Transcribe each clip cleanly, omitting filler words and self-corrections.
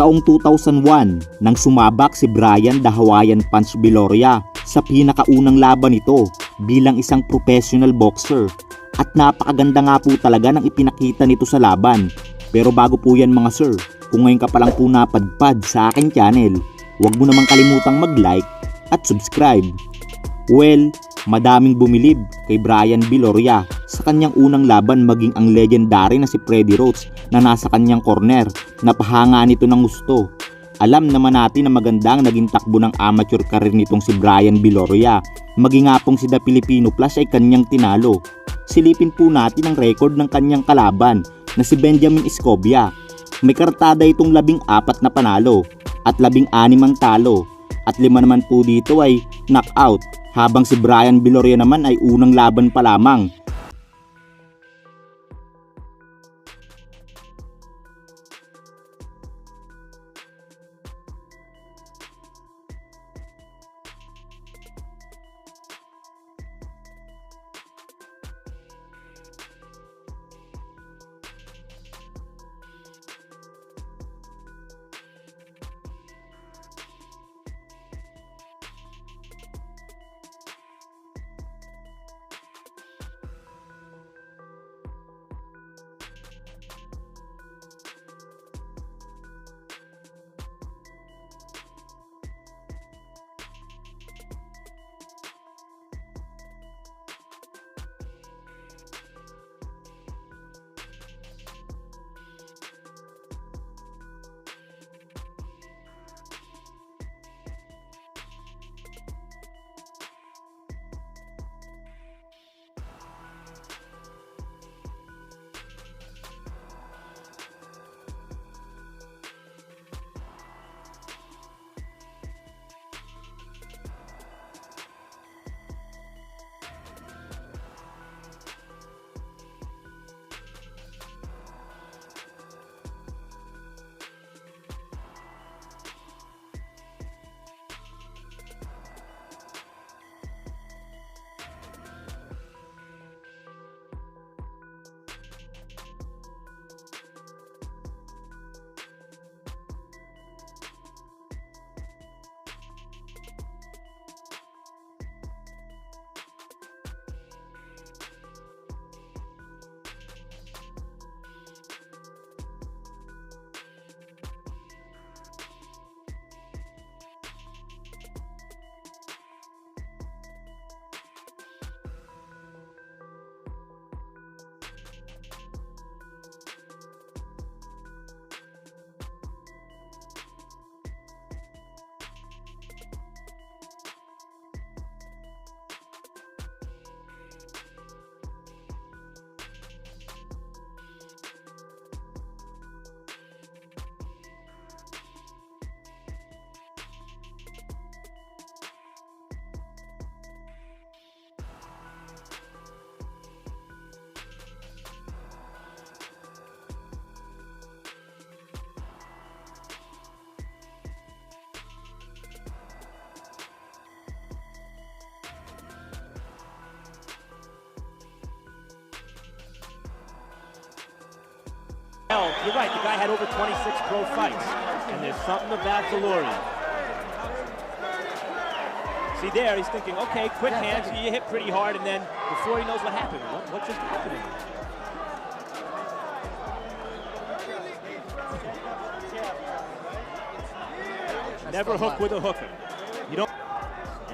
taong 2001 nang sumabak si Brian the Hawaiian Punch Viloria sa pinakaunang laban nito bilang isang professional boxer. At napakaganda nga po talaga ng ipinakita nito sa laban. Pero bago po yan mga sir, kung ngayon ka pa lang po napadpad sa aking channel, huwag mo namang kalimutang mag-like at subscribe. Well, madaming bumilib kay Brian Viloria sa kanyang unang laban, maging ang legendary na si Freddie Roach na nasa kanyang corner. Napahanga nito ng gusto. Alam naman natin na magandang naging takbo ng amateur career nitong si Brian Viloria. Maging nga pong si The Filipino Plus ay kanyang tinalo. Silipin po natin ang record ng kanyang kalaban na si Benjamin Escobia. May kartada itong 14 na panalo at 16 ang talo at 5 naman po dito ay knockout, habang si Brian Viloria naman ay unang laban pa lamang. You're right, the guy had over 26 pro fights, and there's something about Viloria. See there, he's thinking, okay, quick hands, you hit pretty hard, and then before he knows what happened, what just happened? Never hook with a hooker. You don't.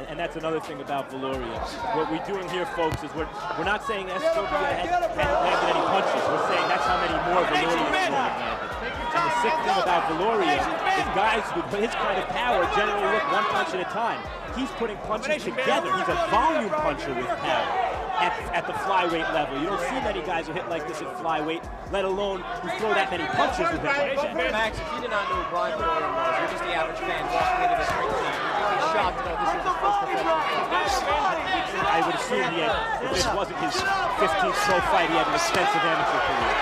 And that's another thing about Viloria. What we're doing here, folks, is we're not saying Escobia hadn't landed any punches. We're saying that's how many more Viloria has landed. And the sick thing about Viloria is guys with his kind of power generally look one punch at a time. He's putting punches together. He's a volume puncher with power at the flyweight level. You don't see many guys who hit like this at flyweight, let alone who throw that many punches with him. Max, if you did not know who Brian Viloria was, you're just the average fan walking into this ring tonight. You'd be shocked to know this is his first professional fight. I would assume if this wasn't his 15th pro fight, he had an extensive amateur career.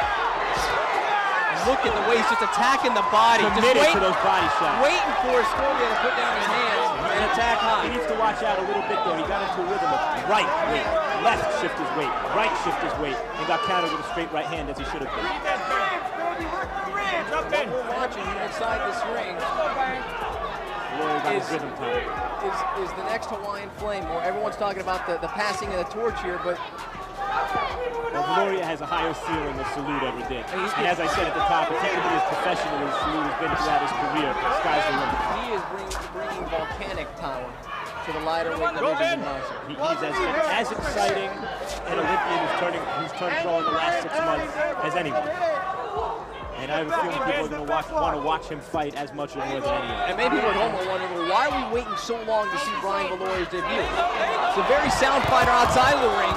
Look at the way he's just attacking the body. Committed to those body shots. Waiting for Escobia to put down his hands and attack high. He needs to watch out a little bit though. He got into a rhythm of right weight, left shift his weight, right shift his weight, and got countered with a straight right hand as he should have been. what we're watching here inside this ring is the next Hawaiian Flame, where everyone's talking about the passing of the torch here, but well, Viloria has a higher ceiling than Salute ever did. And as I said at the top, if he can be as professional as Salute has been throughout his career, sky's the limit. he is bringing volcanic power to the lighter weight division. He's as exciting an Olympian who's turned pro in the last 6 months as anyone. And I have a feeling people are going to want to watch him fight as much or more than anyone. And maybe at home are wondering, well, why are we waiting so long to see Brian Viloria's debut? It's a very sound fighter outside of the ring,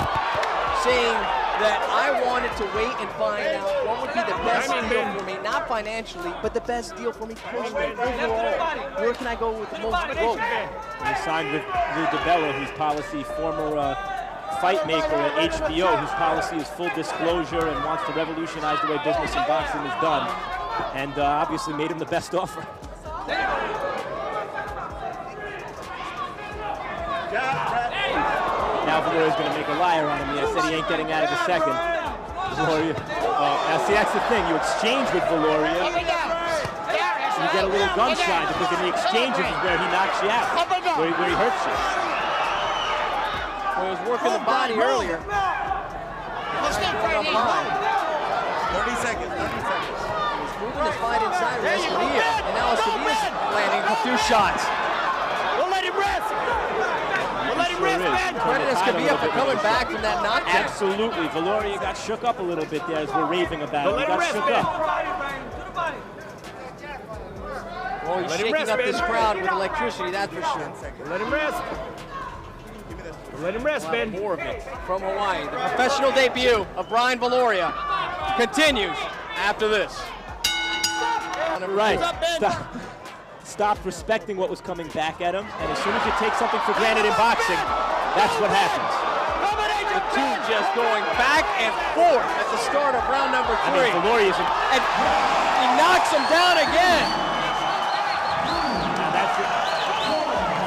saying that I wanted to wait and find out what would be the best deal for me, not financially, but the best deal for me personally, overall. Where can I go with the most growth? He signed with Lou DiBella, whose policy, former fight maker at HBO, whose policy is full disclosure and wants to revolutionize the way business in boxing is done, and obviously made him the best offer. Now Viloria's going to make a liar out of me. I said he ain't getting out of the second. Viloria. Now see, that's the thing. You exchange with Viloria, you get a little gun shy, because in the exchanges is where he knocks you out, where he hurts you. Well, he was working the body earlier. 30 seconds, 30 seconds. He's moving the fight inside of Escudilla, and now Escudilla's landing a few shots. Don't let him rest. Don't let him rest, man. Credit Escudilla for coming back from that knockdown. Absolutely. Viloria got shook up a little bit there as we're raving about it. He got shook up. Well, he's shaking up this crowd with electricity, that's for sure. Let him rest. Let him rest, Ben. More of it from Hawaii. The professional debut of Brian Viloria continues after this. Right. Stopped respecting what was coming back at him, and as soon as you take something for granted in boxing, that's what happens. The two just going back and forth at the start of round number 3. I mean, Viloria's and he knocks him down again. That's it.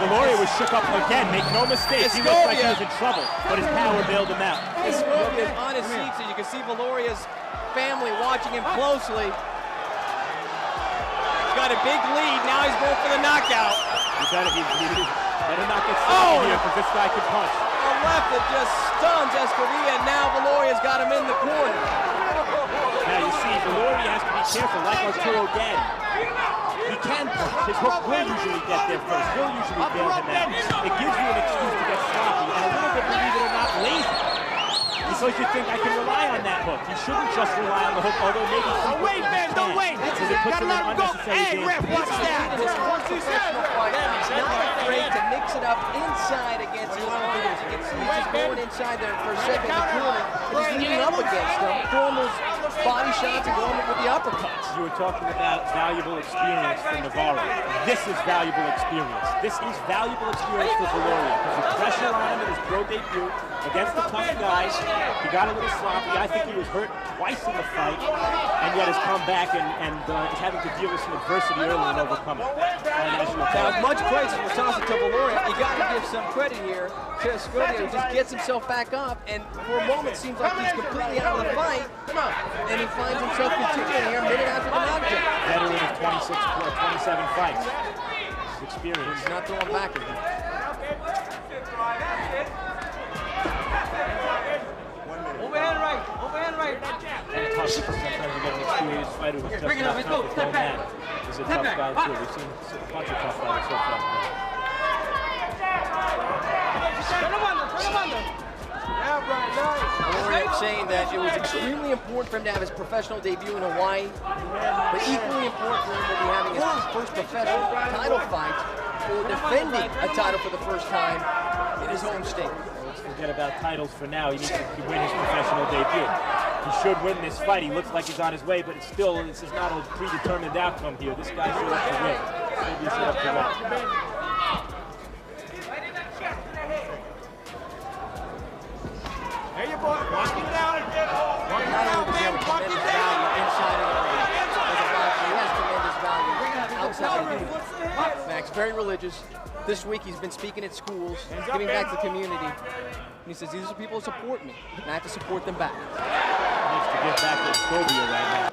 Viloria was shook up again, make no mistake. He looked like he was in trouble, but his power bailed him out. Escudilla is on his feet, so you can see Viloria's family watching him closely. He's got a big lead, now he's going for the knockout. You better not get stuck here, because this guy can punch. A left that just stuns Escudilla, and now Viloria's got him in the corner. Now you see, Viloria has to be careful, like Arturo Gatti. He can punch. His hook will usually get there first. He'll usually bail him out. It gives you an excuse to get sloppy and a little bit, believe it or not, lazy. Because you think I can rely on that hook. You shouldn't just rely on the hook, although maybe Don't wait, man, don't wait. Because it puts him in unnecessary danger. Ref, watch that. This professional fight, he's not afraid to mix it up inside against his opponents. You can see he's just going inside there for a second in the corner, but he's leaning up against them, throwing those body shots and going with the uppercuts. You were talking about valuable experience for Navarro. This is valuable experience. This is valuable experience for Viloria, because the pressure on him in his pro debut against the tough guys, he got a little sloppy. I think he was hurt twice in the fight, and yet has come back and is having to deal with some adversity early and overcome it. Now, as much praise as we're tossing to Viloria, you got to give some credit here to Escudilla, who just gets himself back up, and for a moment seems like he's completely out of the fight, and he finds himself continuing here a minute after the knockdown. Veteran of 27 fights. His experience. He's not throwing back again. Overhand right. And tough, sometimes you get an experienced fighter who's just not tough. His own man is a tough guy too. We've seen a bunch of tough fighters so far. Viloria saying that it was extremely important for him to have his professional debut in Hawaii, but equally important for him to be having his first professional title fight or defending a title for the first time in his home state. Let's forget about titles for now. He needs to win his professional debut. He should win this fight. He looks like he's on his way, but it's still, this is not a predetermined outcome here. This guy should have to win. Maybe he should have to win. There you boy. Walk him down. Not only does he have a tremendous value inside of the ring, as a boxer, he has tremendous value outside of the ring. Max, very religious. This week he's been speaking at schools, giving back to the community. And he says, these are people who support me, and I have to support them back. He needs to get back to Scovia right now.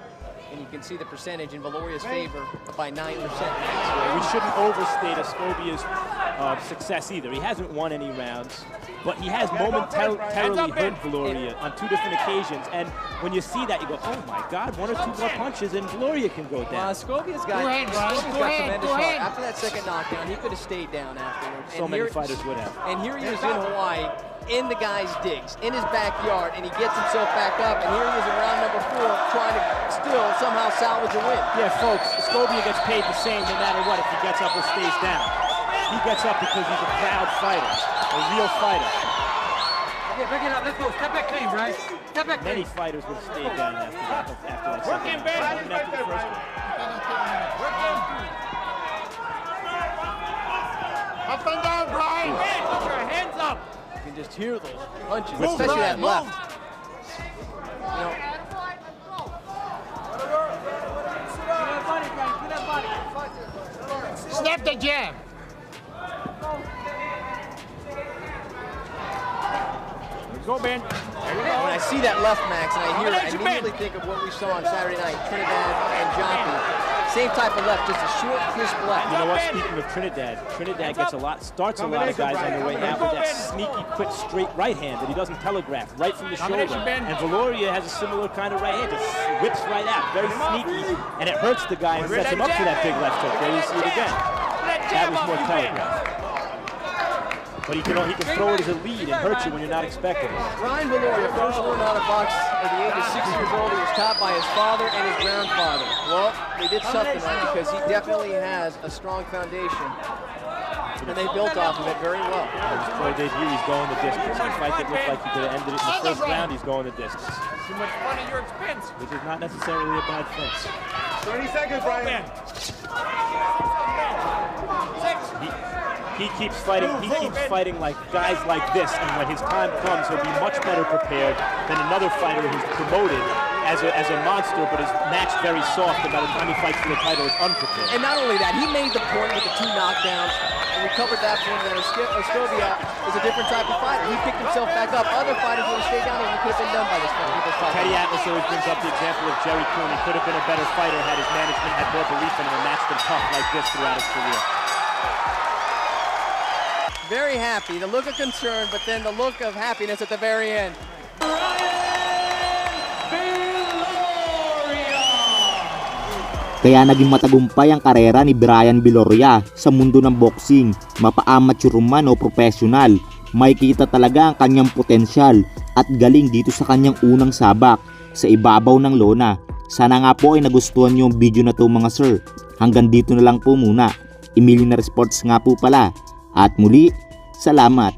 And you can see the percentage in Viloria's favor by 9%. We shouldn't overstate Escobia's success either. He hasn't won any rounds, but he has momentarily hurt Viloria on 2 different occasions. And when you see that, you go, oh my God, 1 or 2 more punches and Viloria can go down. Escobia's got tremendous heart. After that second knockdown, he could have stayed down afterwards. So many fighters would have. And here he is in Hawaii, in the guy's digs, in his backyard, and he gets himself back up, and here he is in round number 4 trying to still somehow salvage a win. Yeah, folks, Escobia gets paid the same no matter what if he gets up or stays down. He gets up because he's a proud fighter, a real fighter. Okay, break it up. Let's go. Step back clean, Bryce. Step back clean. Many fighters would have stayed down after that second round, even after the first one. Up and down, Brian. Put your hands up. You can just hear those punches, especially that left. You know, Snap the jab. Go, Ben. when I see that left, Max, and I hear it, I immediately think of what we saw on Saturday night, Trinidad and Jockey. Same type of left, just a short, crisp left. You know what, speaking of Trinidad gets starts a lot of guys on the way out with that sneaky, quick, straight right hand that he doesn't telegraph, right from the shoulder. And Viloria has a similar kind of right hand, just whips right out, very sneaky, and it hurts the guy and sets him up for that big left hook. There you see it again. That was more telegraphed. But he can throw it as a lead and hurt you when you're not expecting it. Brian Viloria first learned how to box at the age of 6 years old. He was taught by his father and his grandfather. Well, they did something right because he definitely has a strong foundation. And they built off of it very well. His pro debut, he's going the distance. In a fight that looked like he could have ended it in the first round, he's going the distance. Too much fun at your expense. Which is not necessarily a bad thing. 30 seconds, Brian. He keeps fighting. He keeps fighting like guys like this, and when his time comes, he'll be much better prepared than another fighter who's promoted as a monster, but is matched very soft, and by the time he fights for the title, is unprepared. And not only that, he made the point with the 2 knockdowns, and we covered that point that Escobia is a different type of fighter. He picked himself back up. Other fighters would have stayed down, and he could have been done by this fight. Teddy Atlas always brings up the example of Jerry Coon. He could have been a better fighter had his management had more belief in him and matched him tough like this throughout his career. Very happy, the look of concern, but then the look of happiness at the very end. Kaya naging matagumpay ang karera ni Brian Viloria sa mundo ng boxing. Mapa-amateur man o professional, makikita talaga ang kanyang potensyal at galing dito sa kanyang unang sabak sa ibabaw ng lona. Sana nga po ay nagustuhan niyo ang video na to mga sir. Hanggang dito na lang po muna. Millionaire Sports nga po pala. At muli, salamat.